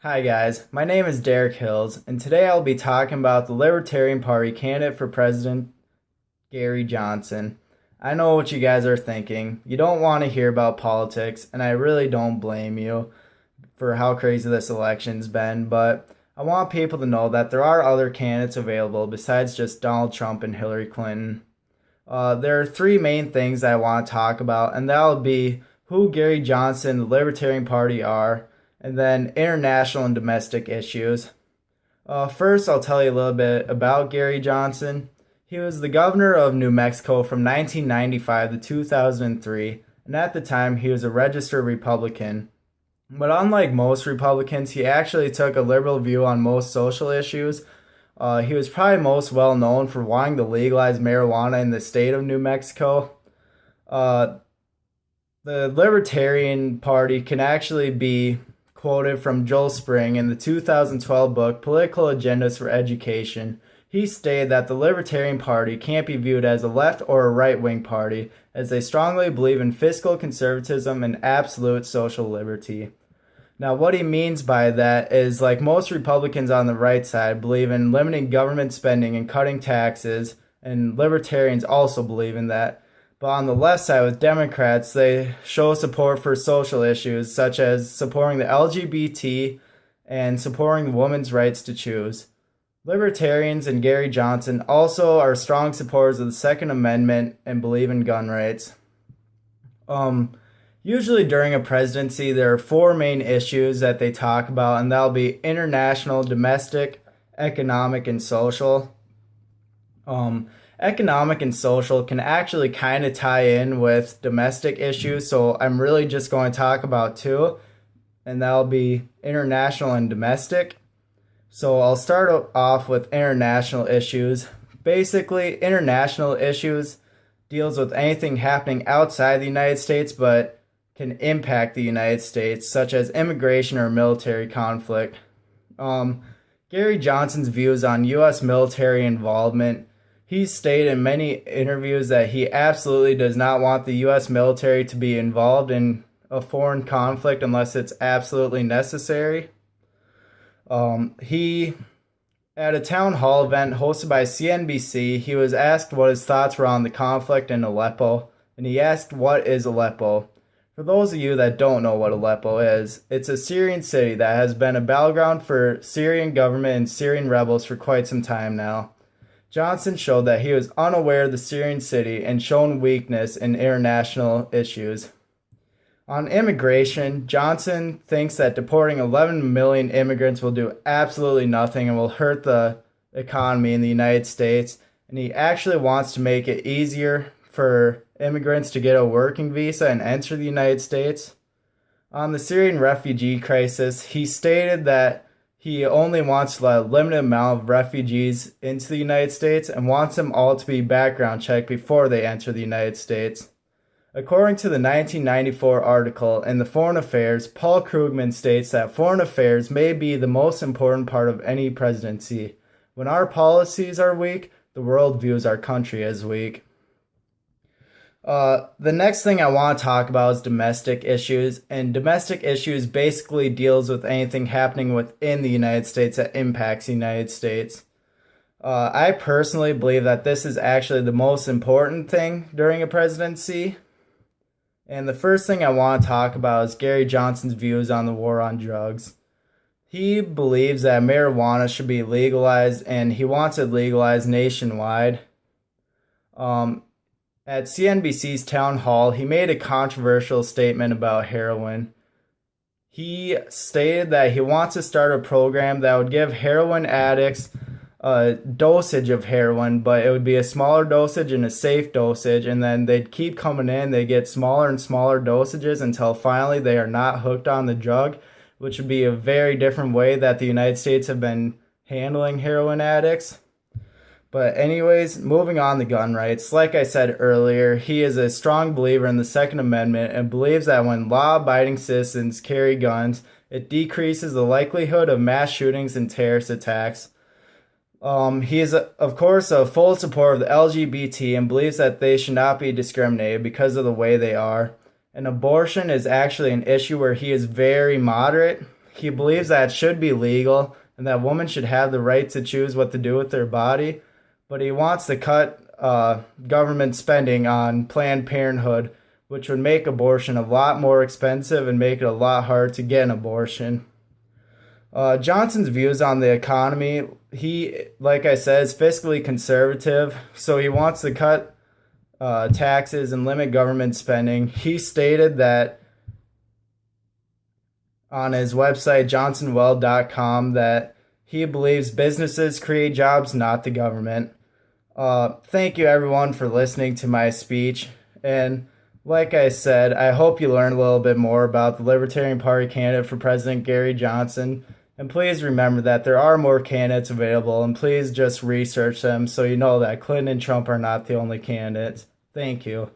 Hi guys, my name is Derek Hills, and today I'll be talking about the Libertarian Party candidate for president, Gary Johnson. I know what you guys are thinking. You don't want to hear about politics, and I really don't blame you for how crazy this election's been, but I want people to know that there are other candidates available besides just Donald Trump and Hillary Clinton. There are three main things I want to talk about, and that'll be who Gary Johnson, the Libertarian Party are, and then international and domestic issues. First, I'll tell you a little bit about Gary Johnson. He was the governor of New Mexico from 1995 to 2003, and at the time, he was a registered Republican. But unlike most Republicans, he actually took a liberal view on most social issues. He was probably most well known for wanting to legalize marijuana in the state of New Mexico. Uh, the Libertarian Party can actually be quoted from Joel Spring in the 2012 book Political Agendas for Education. He stated that the Libertarian Party can't be viewed as a left or a right-wing party, as they strongly believe in fiscal conservatism and absolute social liberty. Now, what he means by that is, like most Republicans on the right side believe in limiting government spending and cutting taxes, and libertarians also believe in that. But on the left side with Democrats, they show support for social issues such as supporting the LGBT and supporting women's rights to choose. Libertarians and Gary Johnson also are strong supporters of the Second Amendment and believe in gun rights. Usually during a presidency, there are four main issues that they talk about, and that'll be international, domestic, economic, and social. Economic and social can actually kind of tie in with domestic issues, so I'm really just going to talk about two, and that'll be international and domestic. So I'll start off with international issues. Basically, international issues deals with anything happening outside the United States but can impact the United States, such as immigration or military conflict. Gary Johnson's views on U.S. military involvement. He's stated in many interviews that he absolutely does not want the U.S. military to be involved in a foreign conflict unless it's absolutely necessary. He, at a town hall event hosted by CNBC, he was asked what his thoughts were on the conflict in Aleppo, and he asked, "What is Aleppo?" For those of you that don't know what Aleppo is, it's a Syrian city that has been a battleground for Syrian government and Syrian rebels for quite some time now. Johnson showed that he was unaware of the Syrian city and shown weakness in international issues. On immigration, Johnson thinks that deporting 11 million immigrants will do absolutely nothing and will hurt the economy in the United States, and he actually wants to make it easier for immigrants to get a working visa and enter the United States. On the Syrian refugee crisis, he stated that he only wants to let a limited amount of refugees into the United States and wants them all to be background checked before they enter the United States. According to the 1994 article in the Foreign Affairs, Paul Krugman states that foreign affairs may be the most important part of any presidency. When our policies are weak, the world views our country as weak. The next thing I want to talk about is domestic issues, and domestic issues basically deals with anything happening within the United States that impacts the United States. I personally believe that this is actually the most important thing during a presidency. And the first thing I want to talk about is Gary Johnson's views on the war on drugs. He believes that marijuana should be legalized, and he wants it legalized nationwide. At CNBC's town hall, he made a controversial statement about heroin. He stated that he wants to start a program that would give heroin addicts a dosage of heroin, but it would be a smaller dosage and a safe dosage, and then they'd keep coming in, they get smaller and smaller dosages until finally they are not hooked on the drug, which would be a very different way that the United States have been handling heroin addicts. But anyways, moving on to gun rights. Like I said earlier, he is a strong believer in the Second Amendment and believes that when law-abiding citizens carry guns, it decreases the likelihood of mass shootings and terrorist attacks. He is, of course, a full supporter of the LGBT and believes that they should not be discriminated because of the way they are. And abortion is actually an issue where he is very moderate. He believes that it should be legal and that women should have the right to choose what to do with their body, but he wants to cut government spending on Planned Parenthood, which would make abortion a lot more expensive and make it a lot harder to get an abortion. Johnson's views on the economy, he, like I said, is fiscally conservative, so he wants to cut taxes and limit government spending. He stated that on his website, johnsonweld.com, that he believes businesses create jobs, not the government. Thank you, everyone, for listening to my speech. And like I said, I hope you learned a little bit more about the Libertarian Party candidate for President, Gary Johnson. And please remember that there are more candidates available, and please just research them so you know that Clinton and Trump are not the only candidates. Thank you.